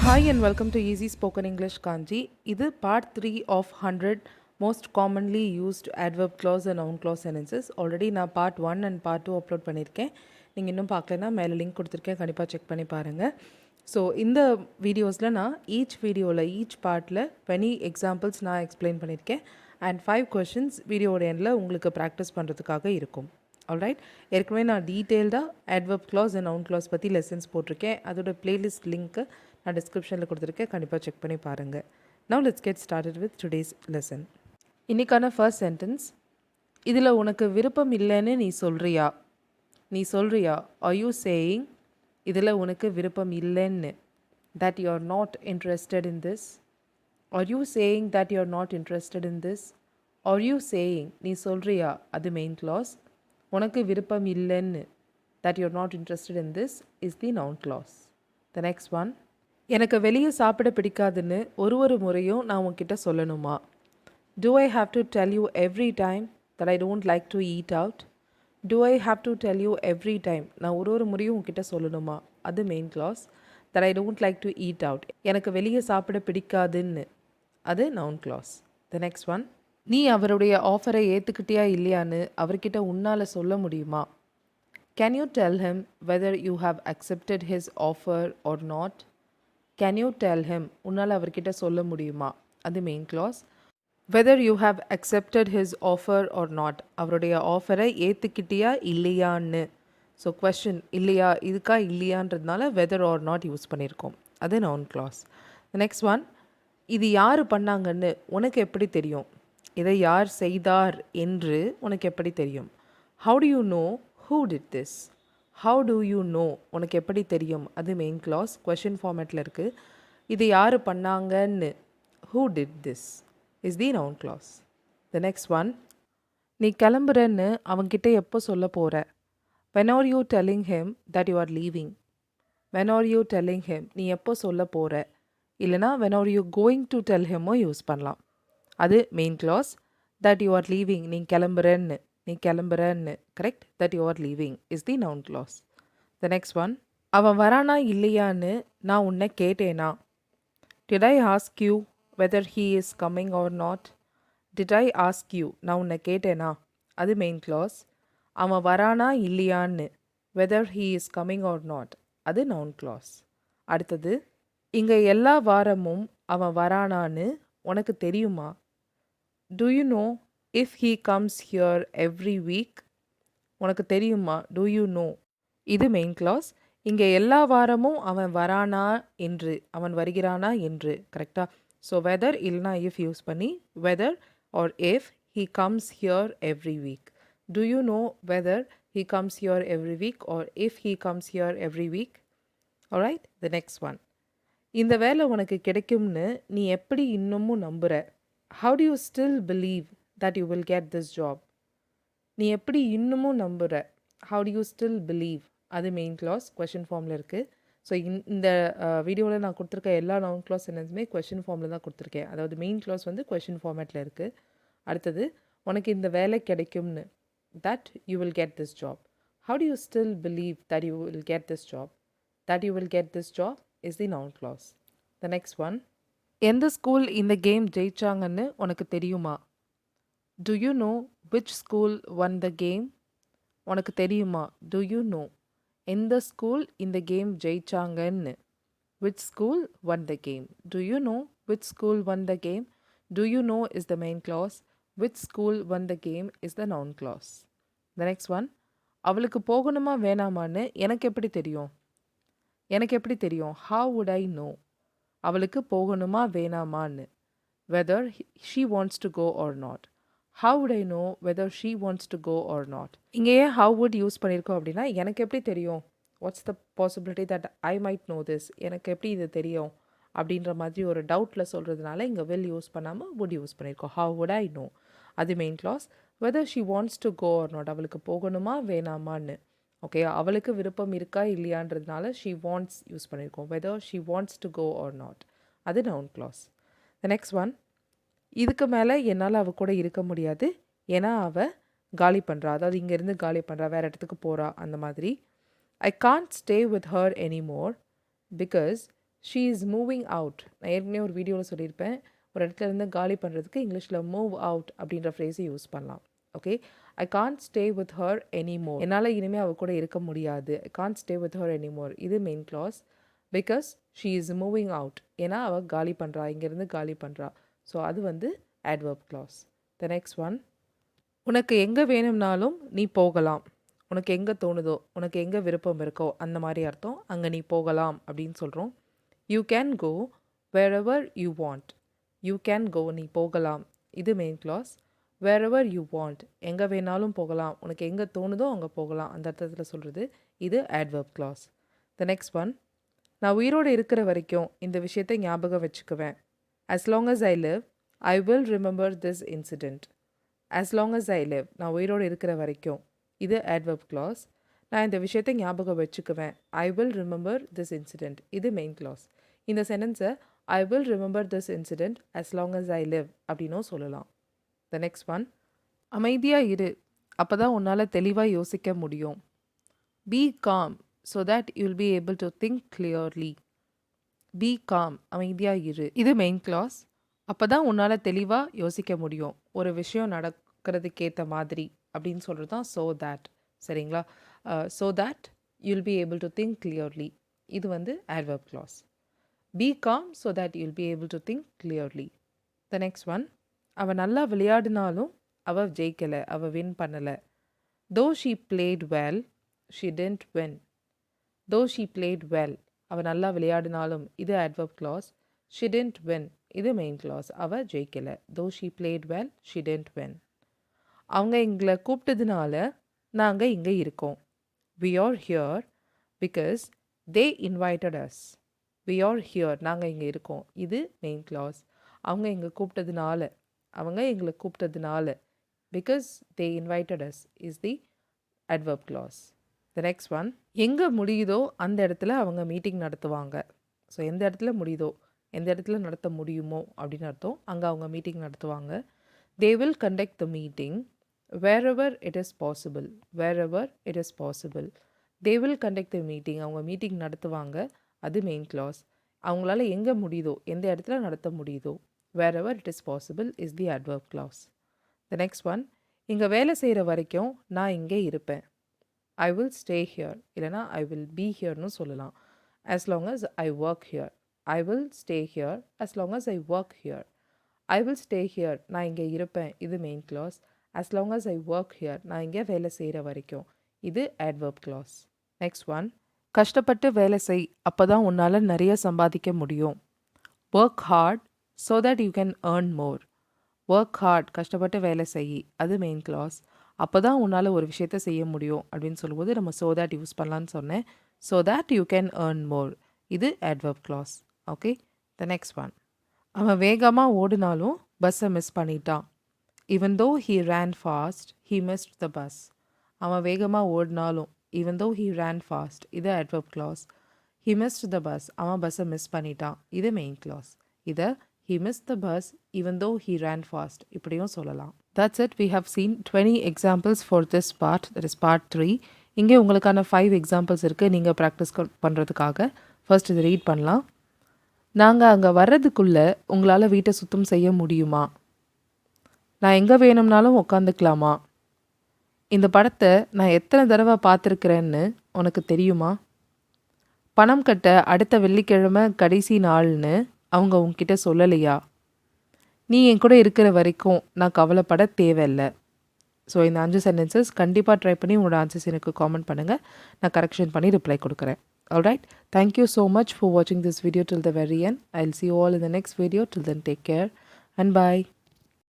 Hi and welcome to Easy Spoken English Kanchi. இது part 3 of 100 most commonly used adverb clause and noun clause sentences. Already நான் part 1 and part 2 upload பண்ணியிருக்கேன். நீங்கள் இன்னும் பார்க்கலனா மேலே link கொடுத்துருக்கேன், கண்டிப்பாக check பண்ணி பாருங்கள். ஸோ இந்த வீடியோஸில் நான் ஈச் பார்ட்டில் 20 எக்ஸாம்பிள்ஸ் நான் எக்ஸ்பிளைன் பண்ணியிருக்கேன் அண்ட் 5 கொஷின்ஸ் வீடியோட எண்டில் உங்களுக்கு ப்ராக்டிஸ் பண்ணுறதுக்காக இருக்கும். ஆல்ரைட், ஏற்கனவே நான் டீட்டெயில்டாக adverb clause and noun clause பற்றி லெசன்ஸ் போட்டிருக்கேன். அதோட பிளேலிஸ்ட் லிங்க்கு நான் டிஸ்கிரிப்ஷனில் கொடுத்துருக்கேன், கண்டிப்பாக செக் பண்ணி பாருங்கள். Now let's get started with today's lesson. இன்றைக்கான ஃபர்ஸ்ட் சென்டென்ஸ், இதில் உனக்கு விருப்பம் இல்லைன்னு நீ சொல்கிறியா ஆர் யூ சேயிங் இதில் உனக்கு விருப்பம் இல்லைன்னு, that you are not interested in this. Are you saying that you are not interested in this. Are you saying நீ சொல்கிறியா, அது மெயின் clause. உனக்கு விருப்பம் இல்லைன்னு, that you are not interested in this is the noun clause. The next one, எனக்கு வெளியே சாப்பிட பிடிக்காதுன்னு ஒரு முறையும் நான் உன்கிட்ட சொல்லணுமா? Do I have to tell you every time that I don't like to eat out? Do I have to tell you every time? நான் ஒரு முறையும் உன்கிட்ட சொல்லணுமா? அது main clause. That I don't like to eat out, எனக்கு வெளியே சாப்பிட பிடிக்காதுன்னு, அது noun clause. The next one, நீ அவருடைய ஆஃபரை ஏற்றுக்கிட்டியா இல்லையான்னு அவர்கிட்ட உன்னால் சொல்ல முடியுமா? Can you tell him whether you have accepted his offer or not? Can you tell him, உன்னால் அவர்கிட்ட சொல்ல முடியுமா? அது main clause. Whether you have accepted his offer or not, அவருடைய ஆஃபரை ஏற்றுக்கிட்டியா இல்லையான்னு. ஸோ கொஸ்டின் இல்லையா, இதுக்கா இல்லையான்றதுனால whether or not யூஸ் பண்ணியிருக்கோம், அது நவுன் clause. நெக்ஸ்ட் ஒன், இது யார் பண்ணாங்கன்னு உனக்கு எப்படி தெரியும்? இதை யார் செய்தார் என்று உனக்கு எப்படி தெரியும்? How do you know who did this? How do you know, உனக்கு எப்படி தெரியும், அது மெயின் clause. கொஷின் ஃபார்மேட்டில் இருக்குது. இது யார் பண்ணாங்கன்னு, who did this is the noun clause. The next one, நீ கிளம்புறன்னு அவன்கிட்ட எப்போ சொல்ல போகிற? When are you telling him that you are leaving? When are you telling him, நீ எப்போ சொல்ல போகிற? இல்லைனா when are you going to tell him use பண்ணலாம். அது main clause. that you are leaving, நீ கிளம்புறன்னு correct. that you are leaving is the noun clause. The next one, அவன் வரானா இல்லையான்னு நான் உன்னை கேட்டேனா? Did I ask you whether he is coming or not? Did I ask you, நான் உன்னை கேட்டேனா, அது மெயின் clause. அவன் வரானா இல்லையான்னு, whether he is coming or not, அது noun clause. அடுத்தது, இங்கே எல்லா வாரமும் அவன் வரானான்னு உனக்கு தெரியுமா? Do you know if he comes here every week? உனக்கு தெரியுமா, do you know, இது மெயின் clause. இங்கே எல்லா வாரமும் அவன் வரானா என்று, அவன் வருகிறானா என்று கரெக்டாக. ஸோ வெதர் இல்லைனா இஃப் யூஸ் பண்ணி whether or if he comes here every week. Do you know whether he comes here every week or if he comes here every week? Alright, the next one, இந்த வேலை உனக்கு கிடைக்கும்னு நீ எப்படி இன்னமும் நம்புகிற? How do you still believe that you will get this job? நீ எப்படி இன்னமும் நம்புகிற? How do you still believe, அது மெயின் clause. கொஷின் ஃபார்மில் இருக்குது. ஸோ இந்த வீடியோவில் நான் கொடுத்துருக்க எல்லா நவுன் clause சென்டென்ஸுமே கொஷின் ஃபார்மில் தான் கொடுத்துருக்கேன். அதாவது மெயின் clause வந்து கொஷின் ஃபார்மேட்டில் இருக்குது. அடுத்தது, உனக்கு இந்த வேலை கிடைக்கும்னு, that you will get this job. How do you still believe that you will get this job? That you will get this job is the noun clause. The next one, எந்த school இந்த game ஜெயிச்சாங்கன்னு உனக்கு தெரியுமா? Do you know which school won the game? உனக்கு தெரியுமா, do you know, எந்த school இந்த game ஜெயிச்சாங்கன்னு. Which school won the game? Do you know which school won the game? Do you know is the main clause. Which school won the game is the noun clause. The next one, அவளுக்கு போகணுமா வேணாமான்னு எனக்கு எப்படி தெரியும்? How would I know? அவளுக்கு போகணுமா வேணாமான்னு, whether she wants to go or not. How would I know whether she wants to go or not? இங்கேயே how would யூஸ் பண்ணியிருக்கோம் அப்படின்னா, எனக்கு எப்படி தெரியும், what's the possibility that I might know this, எனக்கு எப்படி இது தெரியும் அப்படின்ற மாதிரி ஒரு டவுட்டில் சொல்கிறதுனால இங்கே will யூஸ் பண்ணாமல் would யூஸ் பண்ணியிருக்கோம். How would I know, அது main clause. whether she wants to go or not, அவளுக்கு போகணுமா வேணாமான்னு. ஓகே, அவளுக்கு விருப்பம் இருக்கா இல்லையான்றதுனால she wants யூஸ் பண்ணியிருக்கோம். whether she wants to go or not, அது noun clause. The next one, இதுக்கு மேலே என்னால் அவள் கூட இருக்க முடியாது, ஏன்னா அவள் காலி பண்ணுறா, அதாவது இங்கேருந்து காலி பண்ணுறா, வேறு இடத்துக்கு போகிறா, அந்த மாதிரி. I can't stay with her anymore because she is moving out. நான் ஏற்கனவே ஒரு வீடியோவில் சொல்லியிருப்பேன், ஒரு இடத்துல இருந்து காலி பண்ணுறதுக்கு இங்கிலீஷில் மூவ் அவுட் அப்படின்ற ஃப்ரேஸை யூஸ் பண்ணலாம். Okay, I can't stay with her anymore. என்னால் இனிமேல் அவள் கூட இருக்க முடியாது. I can't stay with her anymore. இது main clause. Because she is moving out. ஏன்னா அவள் காலி பண்ணுறா, இங்கேருந்து காலி பண்ணுறா. ஸோ அது வந்து adverb clause. The next one, உனக்கு எங்கே வேணும்னாலும் நீ போகலாம். உனக்கு எங்கே தோணுதோ, உனக்கு எங்கே விருப்பம் இருக்கோ அந்த மாதிரி அர்த்தம். அங்கே நீ போகலாம் அப்படின்னு சொல்கிறோம். You can go wherever you want. You can go, நீ போகலாம். இது main class. wherever you want, எங்கே வேணாலும் போகலாம். உனக்கு எங்கே தோணுதோ அங்கே போகலாம் அந்த அர்த்தத்தில் சொல்கிறது. இது adverb clause. The next one, நான் உயிரோடு இருக்கிற வரைக்கும் இந்த விஷயத்தை ஞாபகம் வச்சுக்குவேன். as long as I live, I will remember this incident. as long as I live, நான் உயிரோடு இருக்கிற வரைக்கும். இது adverb clause. நான் இந்த விஷயத்தை ஞாபகம் வச்சுக்குவேன். I will remember this incident. இது மெயின் clause. இந்த சென்டென்ஸை I will remember this incident as long as I live அப்படின்னும் சொல்லலாம். The next one, அமைதியாக இரு, அப்போ தான் உன்னால் தெளிவாக யோசிக்க முடியும். Be calm so that you'll be able to think clearly. Be calm, அமைதியாக இரு. இது மெயின் கிளாஸ். அப்போ தான் உன்னால் தெளிவாக யோசிக்க முடியும். ஒரு விஷயம் நடக்கிறதுக்கேற்ற மாதிரி அப்படின்னு சொல்கிறது தான் so that. சரிங்களா? So that you'll be able to think clearly. இது வந்து adverb clause. Be calm so that you'll be able to think clearly. The next one, அவள் நல்லா விளையாடினாலும் அவள் ஜெயிக்கலை, அவள் வின் பண்ணலை. Though she played well, she didn't win. Though she played well, அவள் நல்லா விளையாடினாலும் இது adverb clause. She didn't win, இது main clause. அவள் ஜெயிக்கலை. Though she played well, she didn't win. அவங்க எங்களை கூப்பிட்டதுனால நாங்கள் இங்கே இருக்கோம். We are here because they invited us. We are here, நாங்கள் இங்கே இருக்கோம். இது மெயின் clause. அவங்க எங்களை கூப்பிட்டதுனால because they invited us is the adverb clause. The next one, எங்கே முடியுதோ அந்த இடத்துல அவங்க மீட்டிங் நடத்துவாங்க. ஸோ எந்த இடத்துல முடியுதோ, எந்த இடத்துல நடத்த முடியுமோ அப்படின்னு அர்த்தம். அங்கே அவங்க மீட்டிங் நடத்துவாங்க. They will conduct the meeting wherever it is possible. Wherever it is possible. They will conduct the meeting. அவங்க மீட்டிங் நடத்துவாங்க. அது மெயின் clause. அவங்களால எங்கே முடியுதோ, எந்த இடத்துல நடத்த முடியுதோ. Wherever it is possible is the adverb clause. The next one, இங்கே வேலை செய்கிற வரைக்கும் நான் இங்கே இருப்பேன். I will stay here, இல்லைனா I will be hereனு சொல்லலாம். As long as I work here. I will stay here as long as I work here. I will stay here, நான் இங்கே இருப்பேன். இது main clause. As long as I work here, நான் இங்கே வேலை செய்கிற வரைக்கும். இது adverb clause. Next one, கஷ்டப்பட்டு வேலை செய், அப்போ தான் உன்னால் நிறைய சம்பாதிக்க முடியும். Work hard so that you can earn more. Work hard, கஷ்டப்பட்டு வேலை செய், அது மெயின் clause. அப்போ தான் உன்னால் ஒரு விஷயத்தை செய்ய முடியும் அப்படின்னு சொல்லும்போது நம்ம so that யூஸ் பண்ணலான்னு சொன்னேன். So that you can earn more. இது adverb clause. Okay, the next one, அவன் வேகமாக ஓடினாலும் பஸ்ஸை மிஸ் பண்ணிட்டான். Even though he ran fast, he missed the bus. அவன் வேகமாக ஓடினாலும், even though he ran fast, இது adverb clause. He missed the bus, அவன் பஸ்ஸை மிஸ் பண்ணிட்டான். இது மெயின் clause. இதை he missed the bus even though he ran fast இப்படியும் சொல்லலாம். That's it. We have seen 20 examples for this part, that is part 3. இங்கே உங்களுக்கான 5 examples இருக்குது நீங்கள் ப்ராக்டிஸ் பண்ணுறதுக்காக. ஃபர்ஸ்ட் இதை ரீட் பண்ணலாம். நாங்கள் அங்கே வர்றதுக்குள்ளே உங்களால் வீட்டை சுத்தம் செய்ய முடியுமா? நான் எங்கே வேணும்னாலும் உட்காந்துக்கலாமா? இந்த படத்தை நான் எத்தனை தடவை பார்த்துருக்குறேன்னு உனக்கு தெரியுமா? பணம் கட்ட அடுத்த வெள்ளிக்கிழமை கடைசி நாள்னு அவங்க உங்ககிட்ட சொல்லலையா? நீ என் கூட இருக்கிற வரைக்கும் நான் கவலைப்பட தேவையில்லை. ஸோ இந்த 5 சென்டென்சஸ் கண்டிப்பாக ட்ரை பண்ணி உங்களோட ஆன்சர்ஸ் எனக்கு காமெண்ட் பண்ணுங்கள். நான் கரெக்ஷன் பண்ணி ரிப்ளை கொடுக்குறேன். Alright, thank you so much for watching this video till the very end. I'll see you all in the next video. Till then, take care and bye.